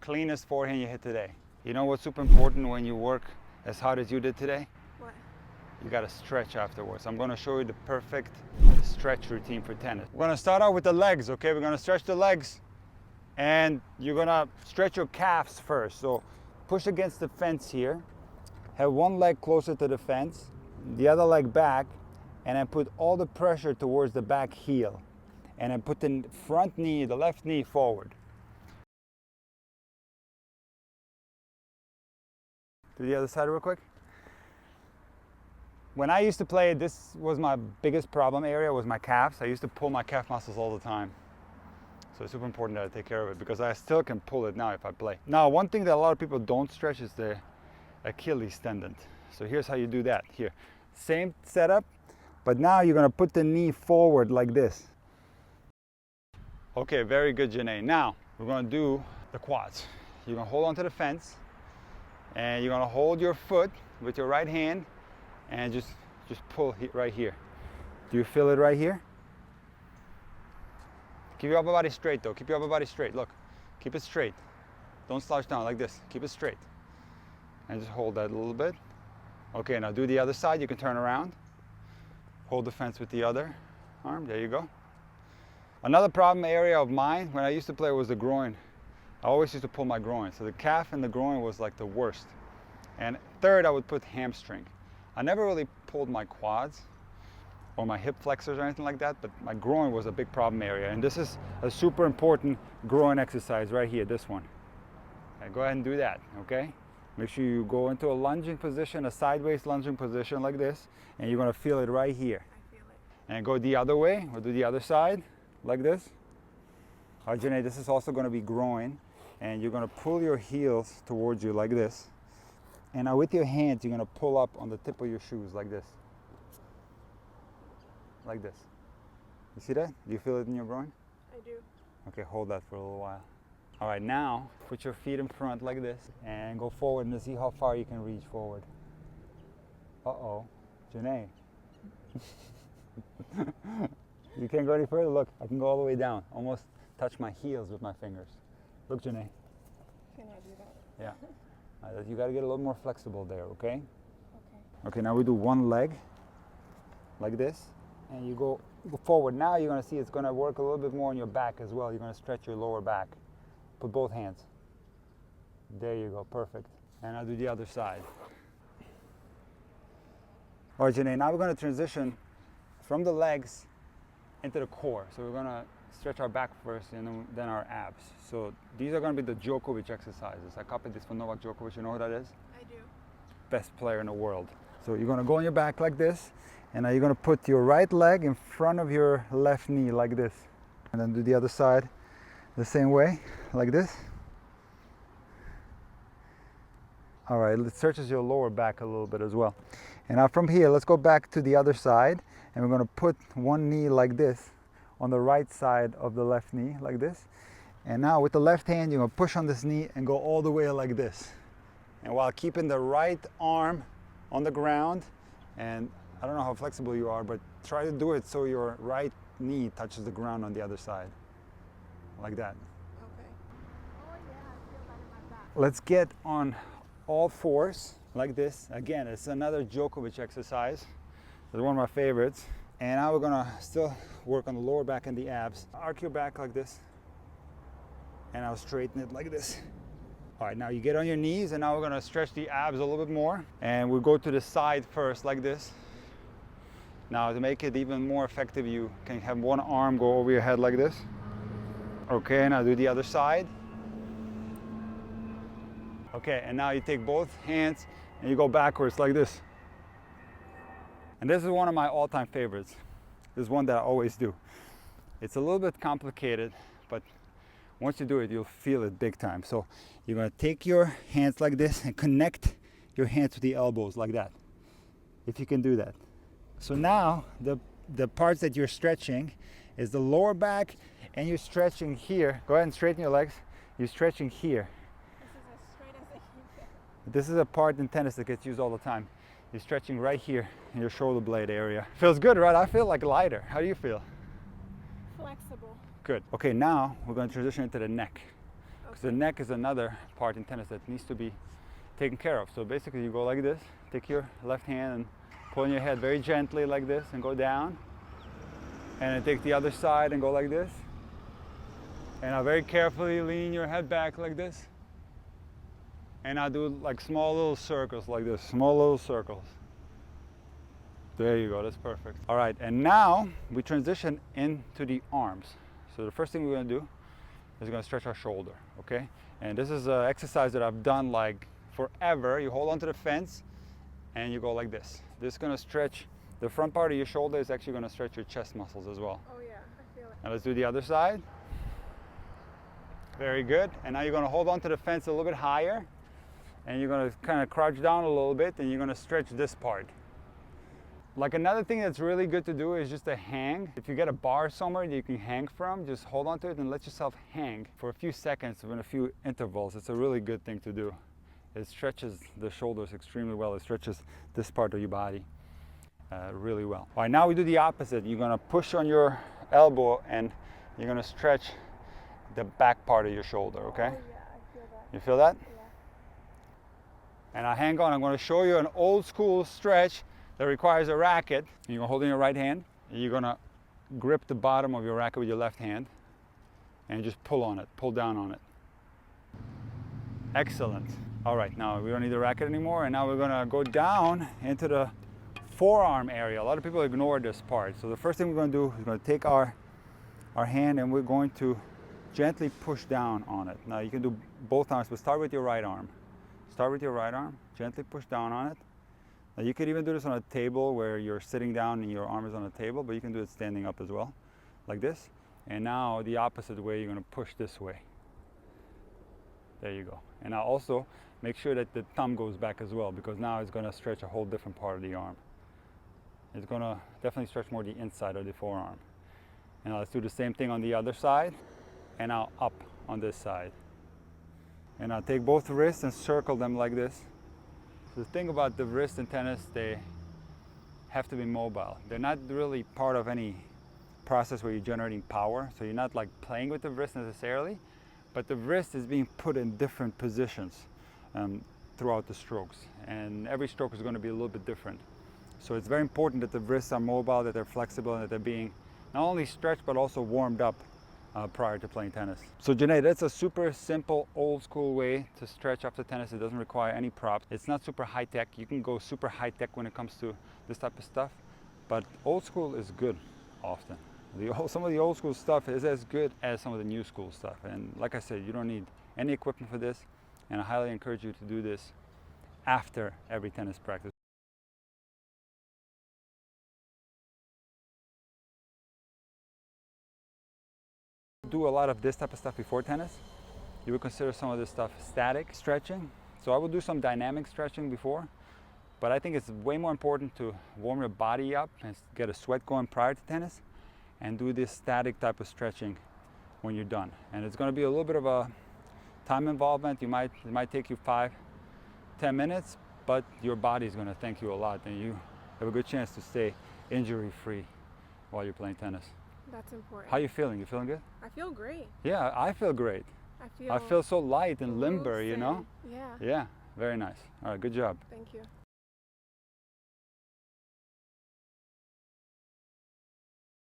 cleanest forehand you hit today. You know what's super important when you work as hard as you did today? What? You got to stretch afterwards. I'm going to show you the perfect stretch routine for tennis. We're going to start out with the legs, okay? We're going to stretch the legs, and you're going to stretch your calves first. So push against the fence here. Have one leg closer to the fence, the other leg back, and then put all the pressure towards the back heel. And then put the front knee, the left knee forward. Do the other side real quick. When I used to play, this was my biggest problem area, was my calves. I used to pull my calf muscles all the time. So it's super important that I take care of it, because I still can pull it now if I play. Now, one thing that a lot of people don't stretch is the Achilles tendon. So here's how you do that. Here, same setup, but now you're gonna put the knee forward like this. Okay, very good, Janae. Now, we're gonna do the quads. You're gonna hold onto the fence, and you're gonna hold your foot with your right hand, and just pull right here. Do you feel it right here? Keep your upper body straight though. Keep your upper body straight. Look, keep it straight. Don't slouch down like this. Keep it straight. And just hold that a little bit. Okay, now do the other side. You can turn around. Hold the fence with the other arm. There you go. Another problem area of mine when I used to play was the groin. I always used to pull my groin. So the calf and the groin was like the worst. And third, I would put hamstring. I never really pulled my quads or my hip flexors or anything like that, but my groin was a big problem area. And this is a super important groin exercise right here, this one. Okay, go ahead and do that, okay? Make sure you go into a lunging position, a sideways lunging position like this, and you're gonna feel it right here. I feel it. And go the other way, or do the other side, like this. All right, Janae, this is also gonna be groin, and you're gonna pull your heels towards you like this. And now with your hands, you're gonna pull up on the tip of your shoes like this. Like this. You see that? Do you feel it in your groin? I do. Okay, hold that for a little while. All right, now put your feet in front like this and go forward and see how far you can reach forward. Uh-oh, Janae. You can't go any further? Look, I can go all the way down. Almost touch my heels with my fingers. Look, Janae. Can I do that? Yeah. You gotta get a little more flexible there, okay? Okay. Okay, now we do one leg, like this, and you go forward. Now you're gonna see it's gonna work a little bit more on your back as well. You're gonna stretch your lower back. Put both hands. There you go, perfect. And I'll do the other side. All right, Janae, now we're gonna transition from the legs into the core. So we're gonna stretch our back first and then our abs. So these are gonna be the Djokovic exercises. I copied this from Novak Djokovic. You know who that is? I do. Best player in the world. So you're gonna go on your back like this, and now you're gonna put your right leg in front of your left knee like this. And then do the other side the same way, like this. All right, it stretches your lower back a little bit as well. And now from here, let's go back to the other side, and we're gonna put one knee like this on the right side of the left knee, like this. And now with the left hand, you're gonna push on this knee and go all the way like this. And while keeping the right arm on the ground, and I don't know how flexible you are, but try to do it so your right knee touches the ground on the other side, like that. Okay. Oh yeah, I feel that in my back. Let's get on all fours, like this. Again, it's another Djokovic exercise. It's one of my favorites. And now we're gonna still work on the lower back and the abs. Arc your back like this, and I'll straighten it like this. All right, now you get on your knees, and now we're gonna stretch the abs a little bit more. And we'll go to the side first, like this. Now to make it even more effective, you can have one arm go over your head like this. Okay, now do the other side. Okay, and now you take both hands and you go backwards like this. And this is one of my all-time favorites. This is one that I always do. It's a little bit complicated, but once you do it, you'll feel it big time. So you're gonna take your hands like this and connect your hands to the elbows like that, if you can do that. So now the parts that you're stretching is the lower back, and you're stretching here. Go ahead and straighten your legs. You're stretching here. This is as straight as I can get. This is a part in tennis that gets used all the time. You're stretching right here in your shoulder blade area. Feels good, right? I feel like lighter. How do you feel? Flexible. Good. Okay, now we're going to transition into the neck. because the neck is another part in tennis that needs to be taken care of. So basically you go like this, take your left hand and pull in your head very gently like this and go down. And then take the other side and go like this. And now very carefully lean your head back like this. And now do like small little circles like this, small little circles. There you go, that's perfect. All right, and now we transition into the arms. So the first thing we're gonna do is we're gonna stretch our shoulder, okay? And this is an exercise that I've done like forever. You hold onto the fence and you go like this. This is gonna stretch the front part of your shoulder, is actually gonna stretch your chest muscles as well. Oh yeah, I feel it. Now let's do the other side. Very good. And now you're gonna hold onto the fence a little bit higher and you're gonna kind of crouch down a little bit and you're gonna stretch this part. Like another thing that's really good to do is just to hang. If you get a bar somewhere that you can hang from, just hold onto it and let yourself hang for a few seconds in a few intervals. It's a really good thing to do. It stretches the shoulders extremely well. It stretches this part of your body really well. All right, now we do the opposite. You're gonna push on your elbow and you're gonna stretch the back part of your shoulder, okay? Oh yeah, I feel that. You feel that? Yeah. And now hang on, I'm gonna show you an old school stretch that requires a racket. You're gonna hold in your right hand, and you're gonna grip the bottom of your racket with your left hand, and just pull on it, pull down on it. Excellent. All right, now we don't need the racket anymore, and now we're gonna go down into the forearm area. A lot of people ignore this part. So the first thing we're gonna do is we're gonna take our hand and we're going to gently push down on it. Now you can do both arms, but start with your right arm. Start with your right arm, gently push down on it. Now you could even do this on a table where you're sitting down and your arm is on a table, but you can do it standing up as well, like this. And now the opposite way, you're gonna push this way. There you go. And now also make sure that the thumb goes back as well, because now it's gonna stretch a whole different part of the arm. It's gonna definitely stretch more the inside of the forearm. And now let's do the same thing on the other side, and now up on this side. And now take both wrists and circle them like this. So the thing about the wrists in tennis, they have to be mobile. They're not really part of any process where you're generating power. So you're not like playing with the wrist necessarily, but the wrist is being put in different positions throughout the strokes. And every stroke is going to be a little bit different. So it's very important that the wrists are mobile, that they're flexible, and that they're being not only stretched, but also warmed up prior to playing tennis. So Janae, that's a super simple, old school way to stretch after tennis. It doesn't require any props. It's not super high tech. You can go super high tech when it comes to this type of stuff, but old school is good often. Some of the old school stuff is as good as some of the new school stuff. And like I said, you don't need any equipment for this, and I highly encourage you to do this after every tennis practice. Do a lot of this type of stuff before tennis. You would consider some of this stuff static stretching. So I would do some dynamic stretching before, but I think it's way more important to warm your body up and get a sweat going prior to tennis, and do this static type of stretching when you're done. And it's going to be a little bit of a time involvement. It might take you 5-10 minutes, but your body is going to thank you a lot, and you have a good chance to stay injury free while you're playing tennis. That's important. How are you feeling? You feeling good? I feel great. Yeah, I feel great. I feel so light and limber, you know? Yeah. Yeah, very nice. All right, good job. Thank you.